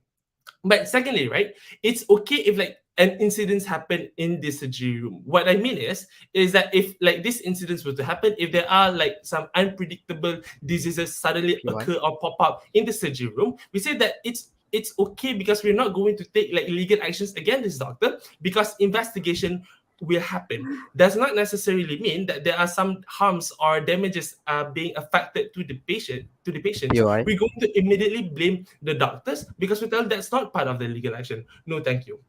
But secondly, right, it's okay if an incidents happen in the surgery room. What I mean is that if these incidents were to happen, if there are some unpredictable diseases suddenly You're right. occur or pop up in the surgery room, we say that it's okay because we're not going to take legal actions against this doctor because investigation will happen. Does not necessarily mean that there are some harms or damages being affected to the patients. You're right. We're going to immediately blame the doctors because we tell that's not part of the legal action. No, thank you.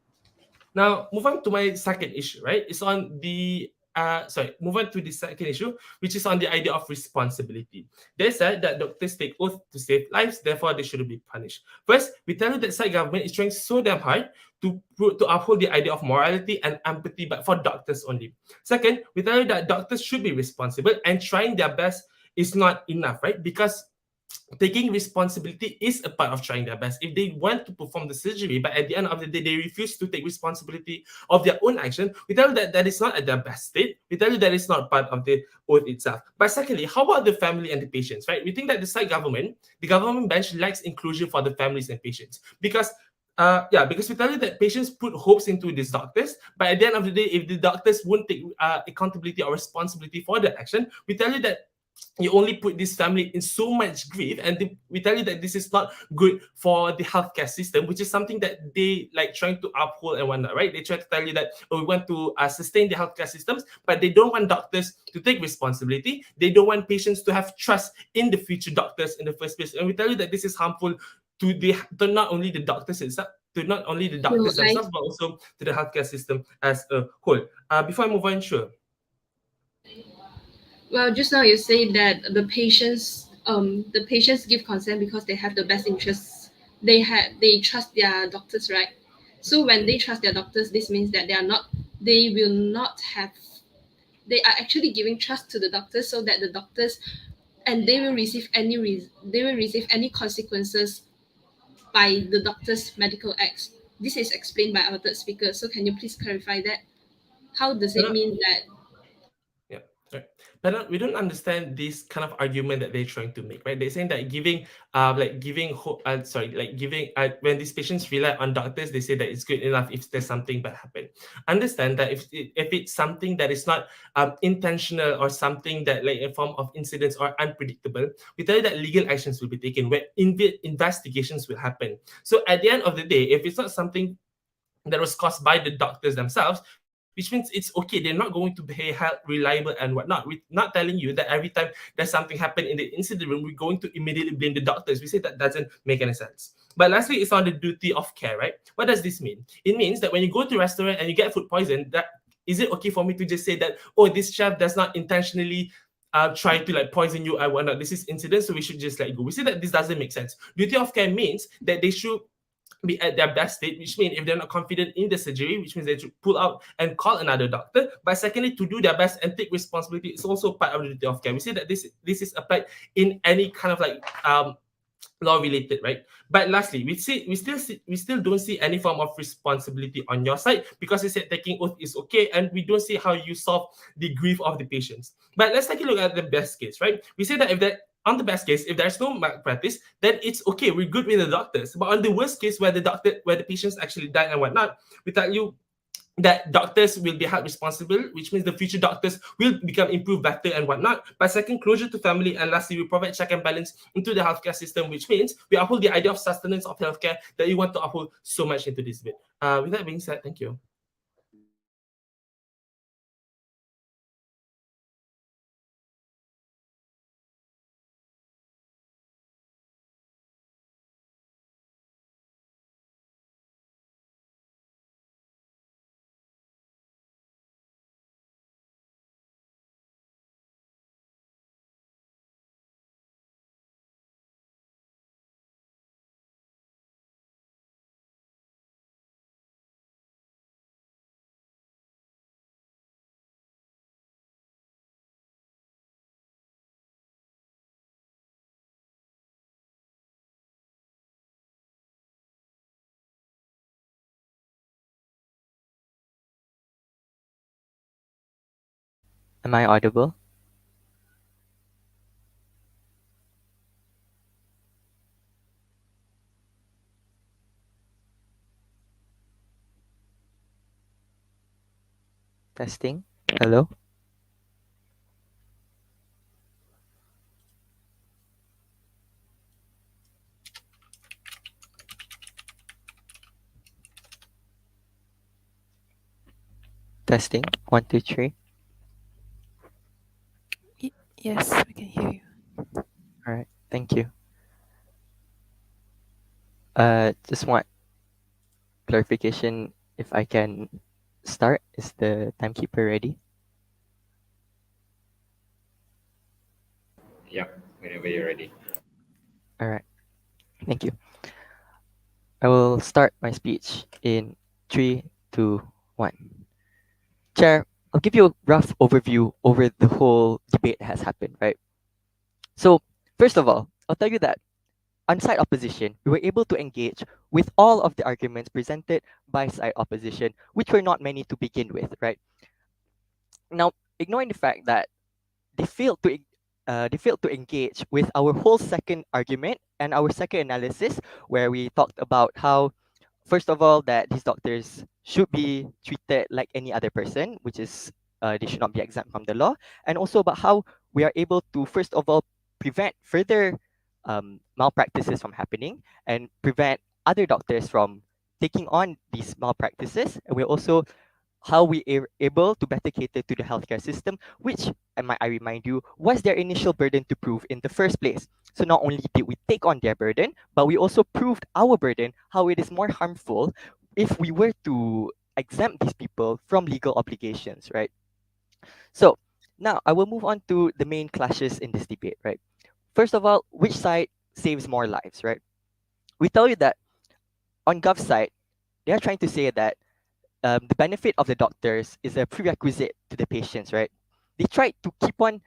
Now, move on to my second issue, right? It's on the move on to the second issue, which is on the idea of responsibility. They said that doctors take oath to save lives, therefore they shouldn't be punished. First, we tell you that side government is trying so damn hard to uphold the idea of morality and empathy, but for doctors only. Second, we tell you that doctors should be responsible and trying their best is not enough, right? Because taking responsibility is a part of trying their best. If they want to perform the surgery, but at the end of the day, they refuse to take responsibility of their own action, we tell you that that is not at their best state. We tell you that it's not part of the oath itself. But secondly, how about the family and the patients, right? We think that the government bench lacks inclusion for the families and patients. Because we tell you that patients put hopes into these doctors, but at the end of the day, if the doctors won't take accountability or responsibility for their action, we tell you that you only put this family in so much grief, and we tell you that this is not good for the healthcare system, which is something that they like trying to uphold and whatnot, right? They try to tell you that, oh, we want to sustain the healthcare systems, but they don't want doctors to take responsibility. They don't want patients to have trust in the future doctors in the first place, and we tell you that this is harmful to not only the doctors itself, to not only the doctors I themselves, but also to the healthcare system as a whole. Before I move on, sure. Well, just now you say that the patients give consent because they have the best interests. They trust their doctors, right? So when they trust their doctors, this means that they will not have, they are actually giving trust to the doctors, so that the doctors, and they will receive any consequences by the doctor's medical acts. This is explained by our third speaker. So can you please clarify that? How does it mean that? Yeah, right. But we don't understand this kind of argument that they're trying to make, right? They're saying that giving hope, when these patients rely on doctors, they say that it's good enough if there's something bad happen. Understand that if it's something that is not intentional or something that like a form of incidents or unpredictable, we tell you that legal actions will be taken, where investigations will happen. So at the end of the day, if it's not something that was caused by the doctors themselves, which means it's okay. They're not going to be reliable and whatnot. We're not telling you that every time there's something happen in the incident room, we're going to immediately blame the doctors. We say that doesn't make any sense. But lastly, it's on the duty of care, right? What does this mean? It means that when you go to a restaurant and you get food poison, that is it okay for me to just say that, oh, this chef does not intentionally try to like poison you and whatnot. This is incident, so we should just let go. We say that this doesn't make sense. Duty of care means that they should be at their best state, which means if they're not confident in the surgery, which means they should pull out and call another doctor. But secondly, to do their best and take responsibility is also part of the duty of care. We say that this is applied in any kind of like law related, right? But lastly, we still don't see any form of responsibility on your side, because you said taking oath is okay, and we don't see how you solve the grief of the patients. But let's take a look at the best case, right? We say that on the best case, if there's no malpractice, then it's okay. We're good with the doctors. But on the worst case, where the patients actually die and whatnot, we tell you that doctors will be held responsible, which means the future doctors will become improved better and whatnot. But second, closure to family, and lastly, we provide check and balance into the healthcare system, which means we uphold the idea of sustenance of healthcare that you want to uphold so much into this bit. With that being said, thank you. Am I audible? Testing. Hello? Testing. 1, 2, 3. Yes, we can hear you. All right. Thank you. Just want clarification if I can start. Is the timekeeper ready? Yeah, whenever you're ready. All right. Thank you. I will start my speech in 3, 2, 1. Chair, I'll give you a rough overview over the whole debate that has happened, right? So, first of all, I'll tell you that on side opposition, we were able to engage with all of the arguments presented by side opposition, which were not many to begin with, right? Now, ignoring the fact that they failed to they failed to engage with our whole second argument and our second analysis, where we talked about how, first of all, that these doctors should be treated like any other person, which is they should not be exempt from the law, and also about how we are able to, first of all, prevent further malpractices from happening and prevent other doctors from taking on these malpractices. And we also how we are able to better cater to the healthcare system, which I remind you was their initial burden to prove in the first place. So not only did we take on their burden, but we also proved our burden how it is more harmful if we were to exempt these people from legal obligations, right? So now I will move on to the main clashes in this debate, right? First of all, which side saves more lives, right? We tell you that on Gov side, they are trying to say that the benefit of the doctors is a prerequisite to the patients, right? They tried to keep on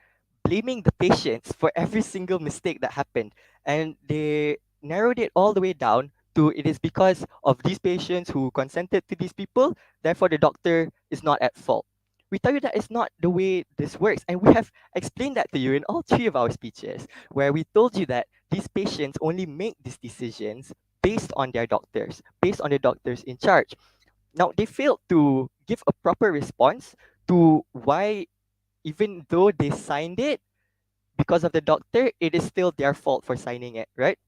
blaming the patients for every single mistake that happened, and they narrowed it all the way down to it is because of these patients who consented to these people, therefore the doctor is not at fault. We tell you that it's not the way this works, and we have explained that to you in all three of our speeches, where we told you that these patients only make these decisions based on their doctors, based on the doctors in charge. Now, they failed to give a proper response to why, even though they signed it because of the doctor, it is still their fault for signing it, right?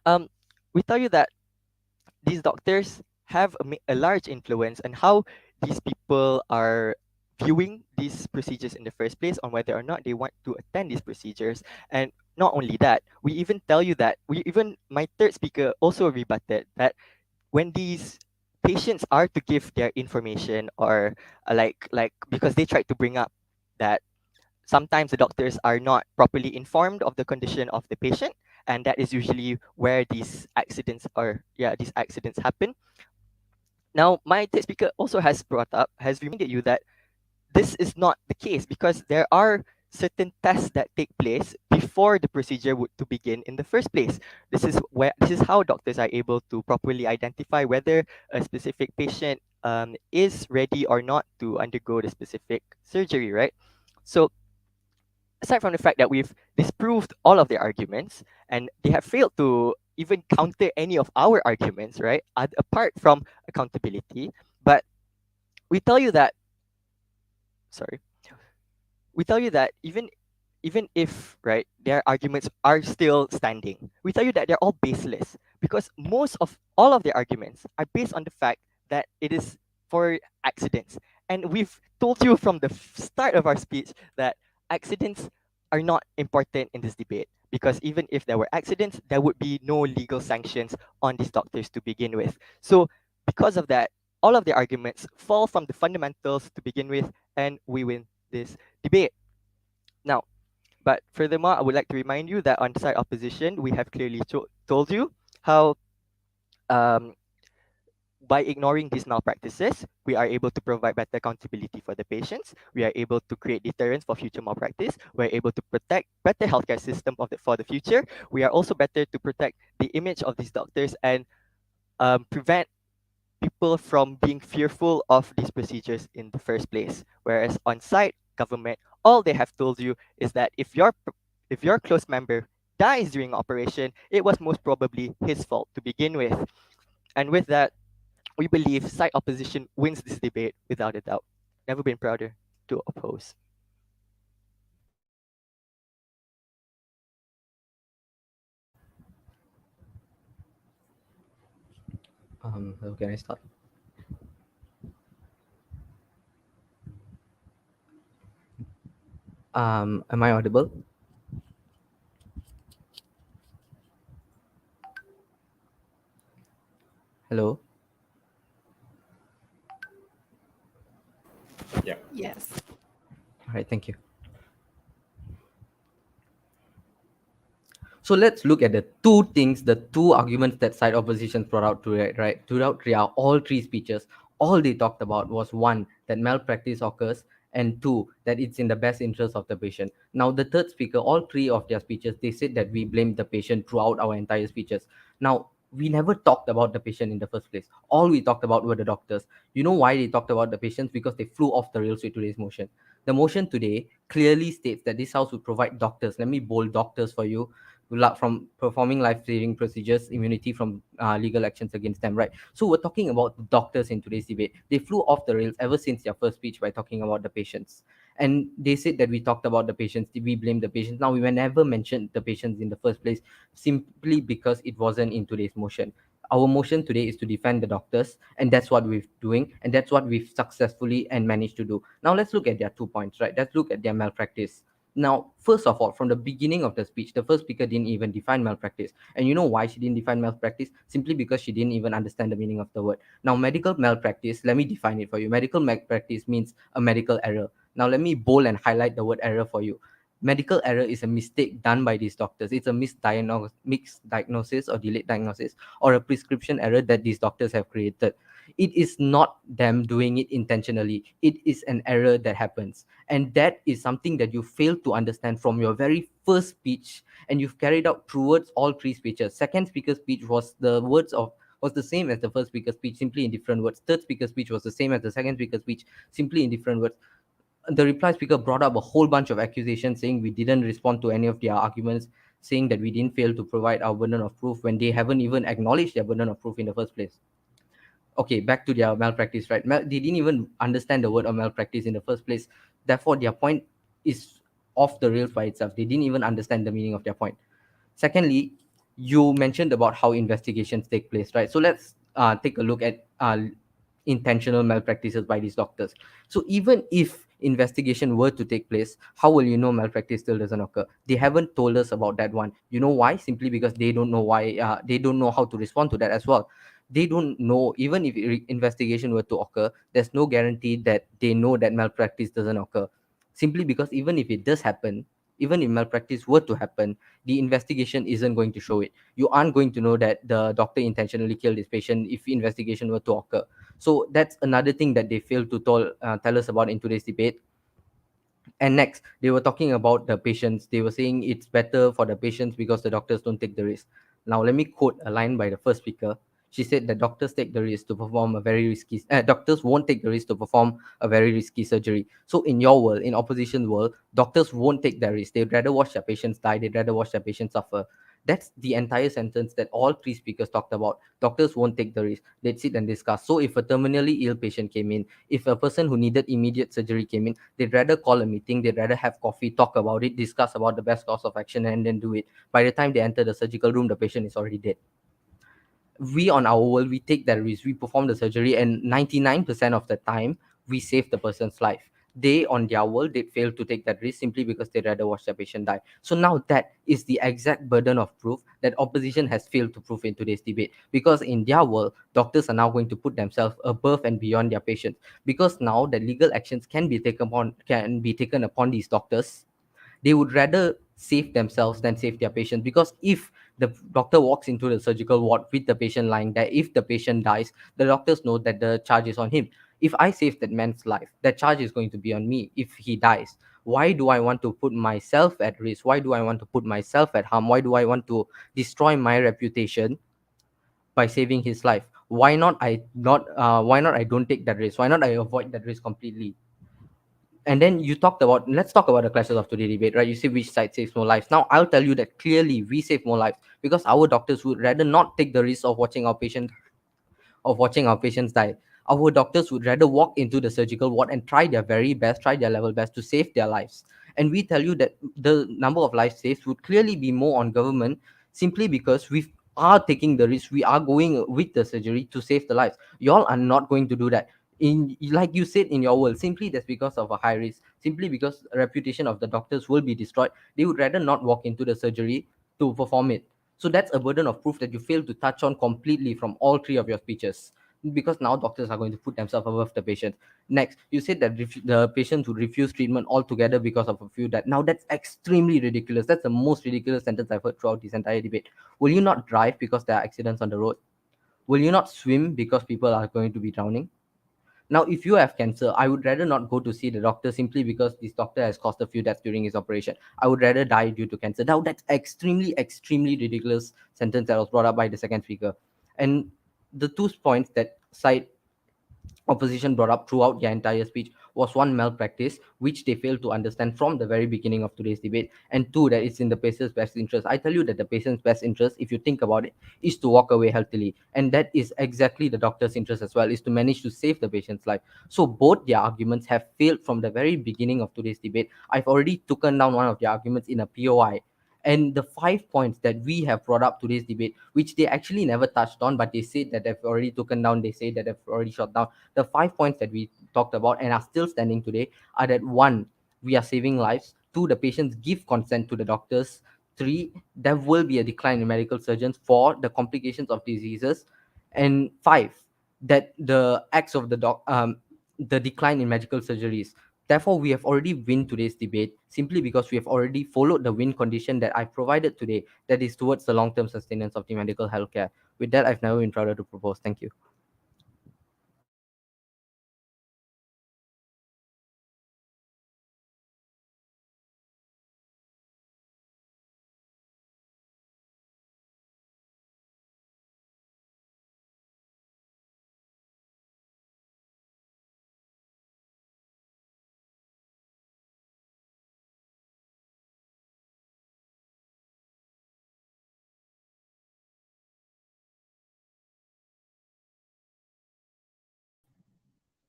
Um, we tell you that these doctors have a large influence on how these people are viewing these procedures in the first place, on whether or not they want to attend these procedures. And not only that, we even tell you that my third speaker also rebutted that when these patients are to give their information, or like because they tried to bring up that sometimes the doctors are not properly informed of the condition of the patient, and that is usually where these accidents happen. Now my third speaker also has reminded you that this is not the case because there are certain tests that take place before the procedure would to begin in the first place. This is how doctors are able to properly identify whether a specific patient is ready or not to undergo the specific surgery, right? So aside from the fact that we've disproved all of their arguments and they have failed to even counter any of our arguments, right? Apart from accountability, but we tell you that sorry we tell you that even if right their arguments are still standing, we tell you that they're all baseless because most of all of their arguments are based on the fact that it is for accidents. And we've told you from the start of our speech that accidents are not important in this debate because even if there were accidents, there would be no legal sanctions on these doctors to begin with. So because of that, all of their arguments fall from the fundamentals to begin with, and we win this debate. Now, but furthermore, I would like to remind you that on side opposition, we have clearly told you how um, by ignoring these malpractices, we are able to provide better accountability for the patients. We are able to create deterrence for future malpractice. We're able to protect better healthcare system for the future. We are also better to protect the image of these doctors and prevent people from being fearful of these procedures in the first place. Whereas on site government, all they have told you is that if your close member dies during operation, it was most probably his fault to begin with. And with that, we believe site opposition wins this debate without a doubt. Never been prouder to oppose. Hello, can I start? Am I audible? Hello. Yeah. Yes. All right, thank you. So let's look at the two things, the two arguments that side oppositions brought out to it, right? Throughout all three speeches, all they talked about was one, that malpractice occurs, and two, that it's in the best interest of the patient. Now, the third speaker, all three of their speeches, they said that we blamed the patient throughout our entire speeches. Now, we never talked about the patient in the first place. All we talked about were the doctors. You know why they talked about the patients? Because they flew off the rails with today's motion. The motion today clearly states that this house would provide doctors. Let me bold doctors for you from performing life-saving procedures, immunity from legal actions against them, right? So we're talking about the doctors in today's debate. They flew off the rails ever since their first speech by talking about the patients. And they said that we talked about the patients, we blame the patients. Now, we were never mentioned the patients in the first place simply because it wasn't in today's motion. Our motion today is to defend the doctors, and that's what we're doing, and that's what we've successfully and managed to do. Now, let's look at their 2 points, right? Let's look at their malpractice. Now, first of all, from the beginning of the speech, the first speaker didn't even define malpractice. And you know why she didn't define malpractice? Simply because she didn't even understand the meaning of the word. Now, medical malpractice, let me define it for you. Medical malpractice means a medical error. Now, let me bold and highlight the word error for you. Medical error is a mistake done by these doctors. It's a misdiagnosis or delayed diagnosis, or a prescription error that these doctors have created. It is not them doing it intentionally. It is an error that happens. And that is something that you failed to understand from your very first speech, and you've carried out towards all three speeches. Second speaker's speech was the same as the first speaker's speech, simply in different words. Third speaker's speech was the same as the second speaker's speech, simply in different words. The reply speaker brought up a whole bunch of accusations, saying we didn't respond to any of their arguments, saying that we didn't fail to provide our burden of proof, when they haven't even acknowledged their burden of proof in the first place. Okay, back to their malpractice, right? They didn't even understand the word of malpractice in the first place. Therefore, their point is off the rails by itself. They didn't even understand the meaning of their point. Secondly, you mentioned about how investigations take place, right? So let's take a look at intentional malpractices by these doctors. So even if investigation were to take place, how will you know malpractice still doesn't occur? They haven't told us about that one. You know why? Simply because they don't know why. They don't know how to respond to that as well. They don't know, even if investigation were to occur, there's no guarantee that they know that malpractice doesn't occur. Simply because even if it does happen, even if malpractice were to happen, the investigation isn't going to show it. You aren't going to know that the doctor intentionally killed his patient if investigation were to occur. So that's another thing that they failed to tell us about in today's debate. And next, they were talking about the patients. They were saying it's better for the patients because the doctors don't take the risk. Now, let me quote a line by the first speaker. She said that doctors take the risk to perform a very risky. Doctors won't take the risk to perform a very risky surgery. So, in your world, in opposition world, doctors won't take that risk. They'd rather watch their patients die. They'd rather watch their patients suffer. That's the entire sentence that all three speakers talked about. Doctors won't take the risk. They'd sit and discuss. So, if a terminally ill patient came in, if a person who needed immediate surgery came in, they'd rather call a meeting, they'd rather have coffee, talk about it, discuss about the best course of action, and then do it. By the time they enter the surgical room, the patient is already dead. We on our world, we take that risk, we perform the surgery, and 99% of the time, we save the person's life. They on their world, they fail to take that risk simply because they'd rather watch their patient die. So now that is the exact burden of proof that opposition has failed to prove in today's debate. Because in their world, doctors are now going to put themselves above and beyond their patients. Because now that legal actions can be taken upon these doctors, they would rather save themselves than save their patient. Because if the doctor walks into the surgical ward with the patient lying there, if the patient dies, the doctors know that the charge is on him. If I save that man's life, that charge is going to be on me if he dies. Why do I want to put myself at risk? Why do I want to put myself at harm? Why do I want to destroy my reputation by saving his life? Why not I don't take that risk? Why not I avoid that risk completely? And then let's talk about the clashes of today debate, right? You say which side saves more lives. Now I'll tell you that clearly we save more lives because our doctors would rather not take the risk of watching our patients die. Our doctors would rather walk into the surgical ward and try their very best, try their level best to save their lives. And we tell you that the number of lives saved would clearly be more on government, simply because we are taking the risk. We are going with the surgery to save the lives. Y'all are not going to do that. In, like you said, in your world, simply that's because of a high risk, simply because reputation of the doctors will be destroyed. They would rather not walk into the surgery to perform it. So that's a burden of proof that you fail to touch on completely from all three of your speeches. because now doctors are going to put themselves above the patient. Next, you said that the patients would refuse treatment altogether because of a few that. Now that's extremely ridiculous. That's the most ridiculous sentence I've heard throughout this entire debate. Will you not drive because there are accidents on the road? Will you not swim because people are going to be drowning? Now, if you have cancer, I would rather not go to see the doctor simply because this doctor has caused a few deaths during his operation. I would rather die due to cancer. Now, that's extremely ridiculous sentence that was brought up by the second speaker. And the two points that side opposition brought up throughout their entire speech was one, malpractice, which they failed to understand from the very beginning of today's debate, and two, that it's in the patient's best interest. I tell you that the patient's best interest, if you think about it, is to walk away healthily, and that is exactly the doctor's interest as well, is to manage to save the patient's life. So both their arguments have failed from the very beginning of today's debate. I've already taken down one of their arguments in a POI, and the 5 points that we have brought up today's debate, which they actually never touched on, but they said that they've already taken down, they say that they've already shot down. The 5 points that we talked about and are still standing today are that: one, we are saving lives; two, the patients give consent to the doctors; three, there will be a decline in medical surgeons for the complications of diseases; and five, that the acts of the decline in medical surgeries. Therefore, we have already win today's debate simply because we have already followed the win condition that I provided today, that is towards the long-term sustenance of the medical healthcare. With that, I've never been prouder to propose. Thank you.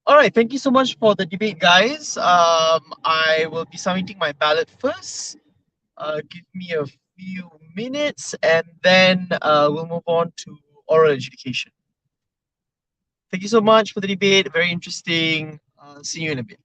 All right, thank you so much for the debate, guys. I will be submitting my ballot first. Give me a few minutes, and then we'll move on to oral adjudication. Thank you so much for the debate. Very interesting. See you in a bit.